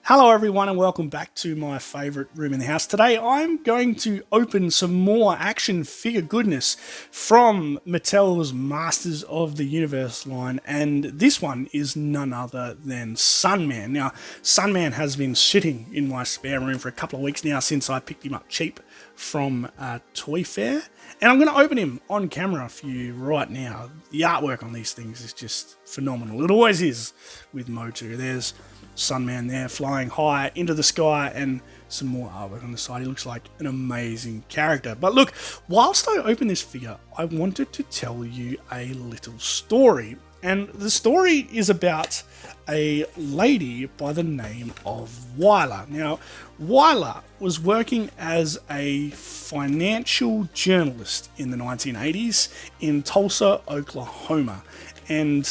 Hello everyone and welcome back to my favourite room in the house. Today I'm going to open some more action figure goodness from Mattel's Masters of the Universe line, and this one is none other than Sunman. Now, Sunman has been sitting in my spare room for a couple of weeks now since I picked him up cheap from a toy fair, and I'm going to open him on camera for you right now. The artwork on these things is just phenomenal. It always is with MOTU. There's Sunman there flying high into the sky and some more artwork on the side. He looks like an amazing character. But look, whilst I open this figure, I wanted to tell you a little story. And the story is about a lady by the name of Wyler. Now, Wyler was working as a financial journalist in the 1980s in Tulsa, Oklahoma. And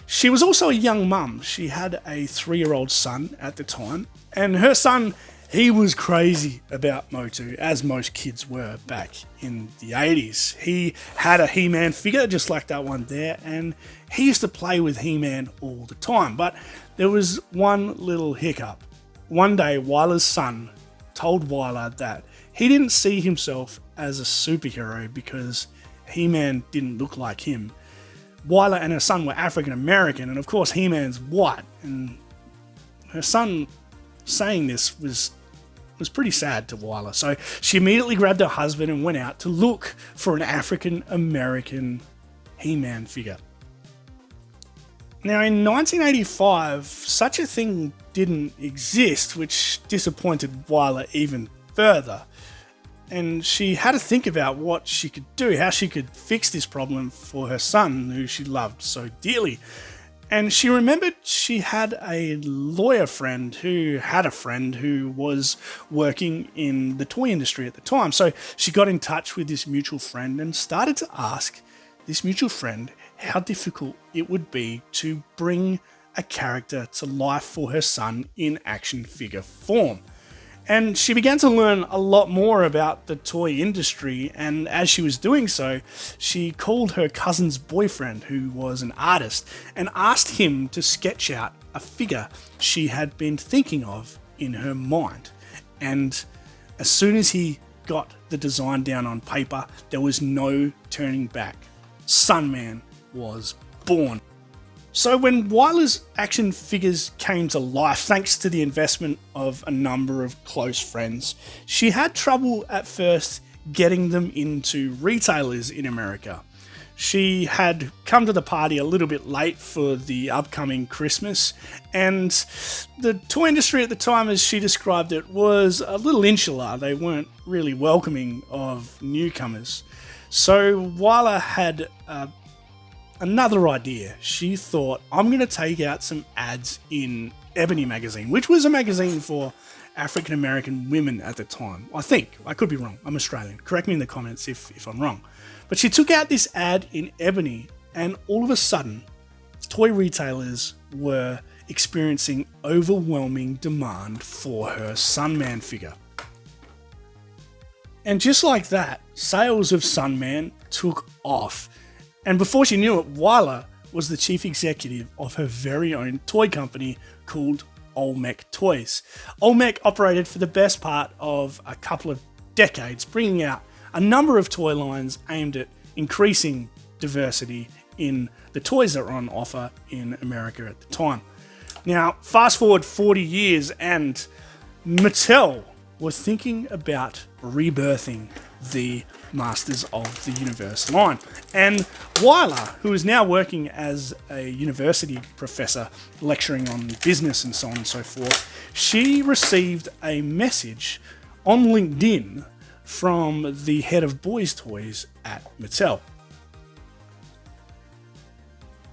she was also a young mum. She had a 3-year-old son at the time, and her son, he was crazy about MOTU, as most kids were back in the 80s. He had a He-Man figure, just like that one there, and he used to play with He-Man all the time. But there was one little hiccup. One day, Wyler's son told Wyler that he didn't see himself as a superhero because He-Man didn't look like him. Wyler and her son were African American, and of course He-Man's white, and her son saying this was pretty sad to Wyler. So she immediately grabbed her husband and went out to look for an African American He-Man figure. Now, in 1985, such a thing didn't exist, which disappointed Wyler even further. And she had to think about what she could do, how she could fix this problem for her son, who she loved so dearly. And she remembered she had a lawyer friend who had a friend who was working in the toy industry at the time. So she got in touch with this mutual friend and started to ask this mutual friend how difficult it would be to bring a character to life for her son in action figure form. And she began to learn a lot more about the toy industry, and as she was doing so, she called her cousin's boyfriend, who was an artist, and asked him to sketch out a figure she had been thinking of in her mind. And as soon as he got the design down on paper, there was no turning back. Sunman was born. So when Wyler's action figures came to life, thanks to the investment of a number of close friends, she had trouble at first getting them into retailers in America. She had come to the party a little bit late for the upcoming Christmas, and the toy industry at the time, as she described it, was a little insular. They weren't really welcoming of newcomers. So Wyler had another idea. She thought, I'm going to take out some ads in Ebony magazine, which was a magazine for African American women at the time. I think. I could be wrong. I'm Australian. Correct me in the comments if I'm wrong. But she took out this ad in Ebony, and all of a sudden, toy retailers were experiencing overwhelming demand for her Sunman figure. And just like that, sales of Sunman took off. And before she knew it, Wyler was the chief executive of her very own toy company called Olmec Toys. Olmec operated for the best part of a couple of decades, bringing out a number of toy lines aimed at increasing diversity in the toys that were on offer in America at the time. Now, fast forward 40 years, and Mattel was thinking about rebirthing the Masters of the Universe line. And Wyler, who is now working as a university professor lecturing on business and so on and so forth, she received a message on LinkedIn from the head of boys' toys at Mattel.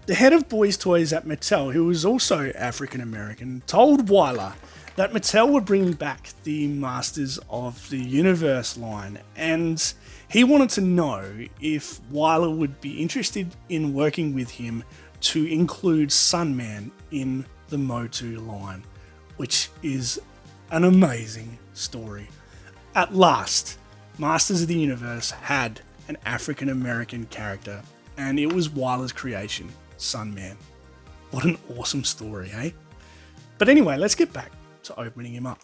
The head of boys' toys at Mattel, who was also African American, told Wyler that Mattel were bringing back the Masters of the Universe line, and he wanted to know if Wyler would be interested in working with him to include Sunman in the MOTU line, which is an amazing story. At last, Masters of the Universe had an African American character, and it was Wyler's creation, Sunman. What an awesome story, eh? But anyway, let's get back to opening him up.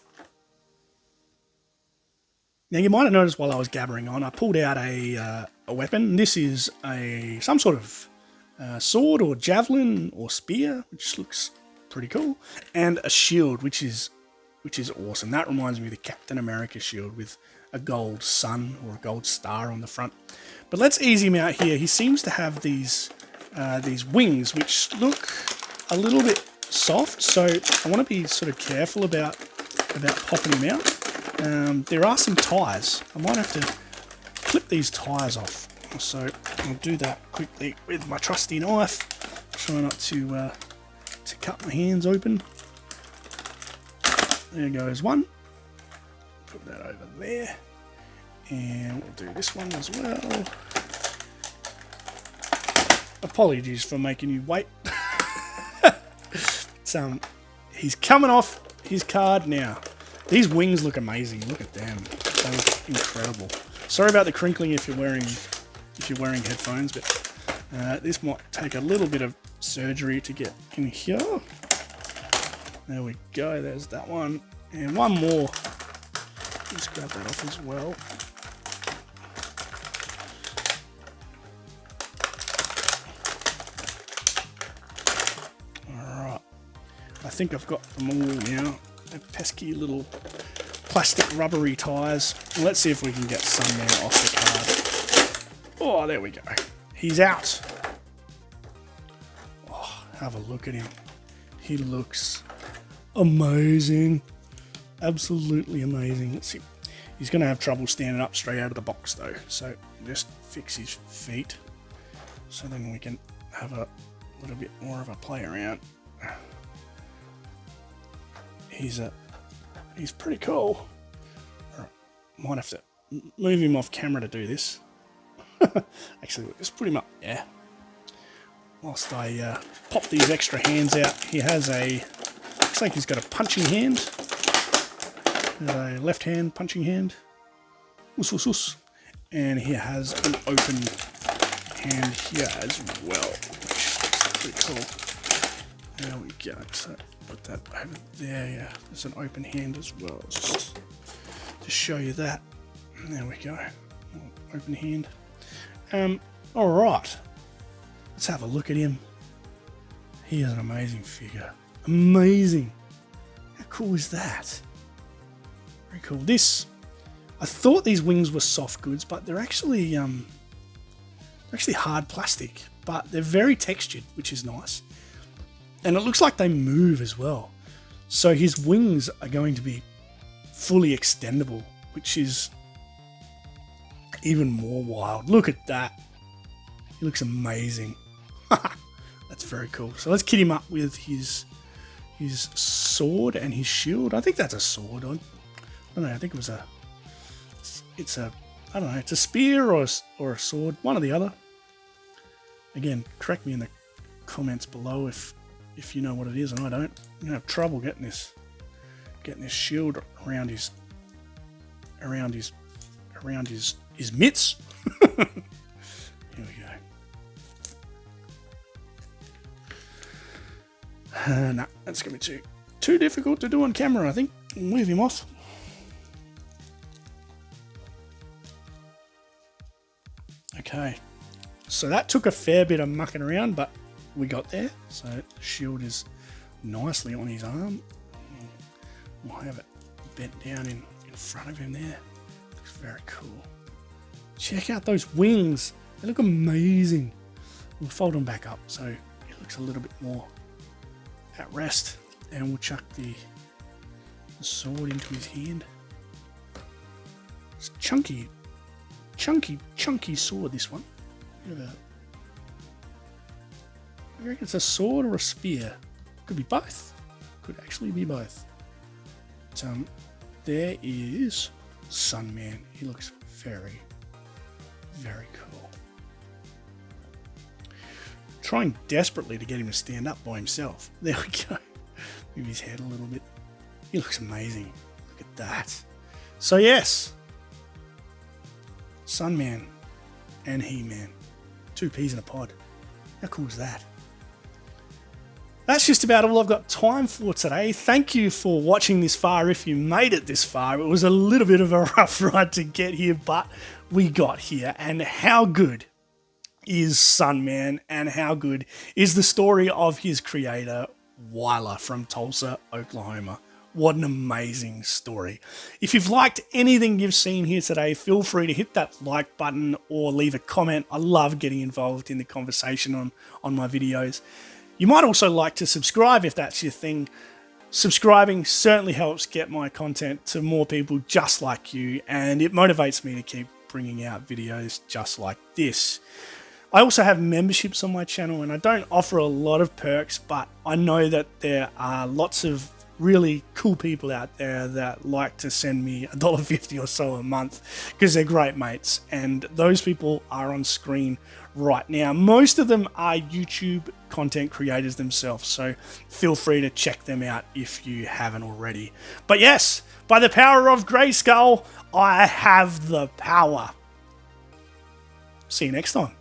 Now you might have noticed while I was gabbering on, I pulled out a weapon. This is some sort of sword or javelin or spear, which looks pretty cool, and a shield, which is awesome. That reminds me of the Captain America shield with a gold sun or a gold star on the front. But let's ease him out here. He seems to have these wings, which look a little bit soft, so I want to be sort of careful about popping him out. There are some ties. I might have to clip these ties off, so I'll do that quickly with my trusty knife. Try not to cut my hands open. There goes one. Put that over there. And we'll do this one as well. Apologies for making you wait. He's coming off his card now. These wings look amazing. Look at them. They look incredible. Sorry about the crinkling if you're wearing headphones, but this might take a little bit of surgery to get in here. There we go. There's that one, and one more. Let's grab that off as well. Alright. I think I've got them all now. The pesky little plastic rubbery ties. Let's see if we can get some more off the card. Oh, there we go. He's out. Oh, have a look at him. He looks amazing. Absolutely amazing. Let's see. He's going to have trouble standing up straight out of the box though. So just fix his feet. So then we can have a little bit more of a play around. He's pretty cool. Right, might have to move him off camera to do this. Actually, just put him up. Yeah. Whilst I pop these extra hands out, he has looks like he's got a punching hand. A left hand punching hand. And he has an open hand here as well, which is pretty cool. There we go. So put that over there. Yeah, there's an open hand as well. Just to show you that. There we go. Open hand. All right. Let's have a look at him. He is an amazing figure. Amazing. How cool is that? Very cool. I thought these wings were soft goods, but they're actually hard plastic, but they're very textured, which is nice. And it looks like they move as well. So his wings are going to be fully extendable, which is even more wild. Look at that. He looks amazing. That's very cool. So let's kit him up with his sword and his shield. I think that's a sword. I don't know. I think it's a spear or a sword, one or the other. Again, correct me in the comments below if you know what it is and I don't. I'm gonna have trouble getting this shield around his mitts. Here we go. No, that's gonna be too difficult to do on camera. I think we'll move him off. Okay, so that took a fair bit of mucking around, but we got there. So the shield is nicely on his arm. We'll have it bent down in front of him there. Looks very cool. Check out those wings. They look amazing. We'll fold them back up so it looks a little bit more at rest. And we'll chuck the sword into his hand. It's chunky sword, this one. I reckon it's a sword or a spear. Could be both. Could actually be both. But, there is Sunman. He looks very, very cool. Trying desperately to get him to stand up by himself. There we go. Move his head a little bit. He looks amazing. Look at that. So yes, Sunman and He-Man. 2 peas in a pod. How cool is that? That's just about all I've got time for today. Thank you for watching this far. If you made it this far, it was a little bit of a rough ride to get here, but we got here. And how good is Sunman, and how good is the story of his creator, Wyler from Tulsa, Oklahoma. What an amazing story. If you've liked anything you've seen here today, feel free to hit that like button or leave a comment. I love getting involved in the conversation on my videos. You might also like to subscribe if that's your thing. Subscribing certainly helps get my content to more people just like you, and it motivates me to keep bringing out videos just like this. I also have memberships on my channel, and I don't offer a lot of perks, but I know that there are lots of really cool people out there that like to send me $1.50 or so a month because they're great mates, and those people are on screen right now. Most of them are YouTube content creators themselves, so feel free to check them out if you haven't already. But yes, by the power of Grayskull, I have the power. See you next time.